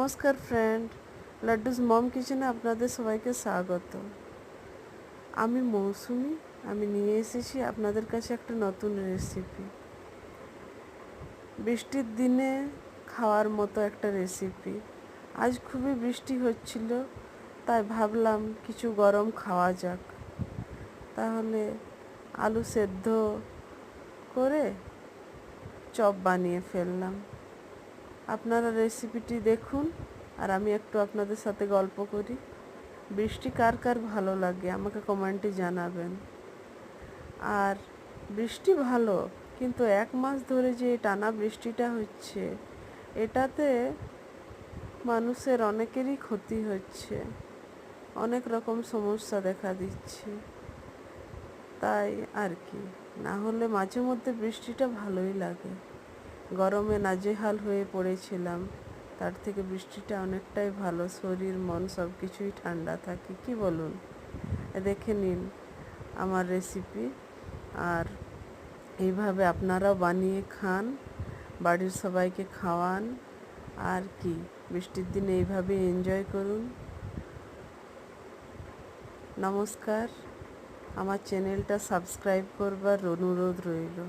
নমস্কার ফ্রেন্ড, লাড্ডুস মম কিচেনে আপনাদের সবাইকে স্বাগত। আমি মৌসুমি, আমি নিয়ে এসেছি আপনাদের কাছে একটা নতুন রেসিপি। বৃষ্টির দিনে খাওয়ার মতো একটা রেসিপি। আজ খুবই বৃষ্টি হচ্ছিল, তাই ভাবলাম কিছু গরম খাওয়া যাক। তাহলে আলু সেদ্ধ করে চপ বানিয়ে ফেললাম। আপনারা রেসিপিটি দেখুন আর আমি একটু আপনাদের সাথে গল্প করি। বৃষ্টি কার কার ভালো লাগে আমাকে কমেন্টে জানাবেন। আর বৃষ্টি ভালো, কিন্তু 1 মাস ধরে যে টানা বৃষ্টিটা হচ্ছে, এটাতে মানুষের অনেকেরই ক্ষতি হচ্ছে, অনেক রকম সমস্যা দেখা দিচ্ছে। তাই আর কি, না হলে মাঝে মধ্যে বৃষ্টিটা ভালোই লাগে। গরমে নাজেহাল হয়ে পড়েছিলাম, তার থেকে বৃষ্টিটা অনেকটাই ভালো। শরীর মন সব কিছুই ঠান্ডা থাকে, কি বলুন? দেখে নিন আমার রেসিপি, আর এইভাবে আপনারাও বানিয়ে খান, বাড়ির সবাইকে খাওয়ান। আর কি, বৃষ্টির দিনে এইভাবে এনজয় করুন। নমস্কার, আমার চ্যানেলটা সাবস্ক্রাইব করবার অনুরোধ রইল।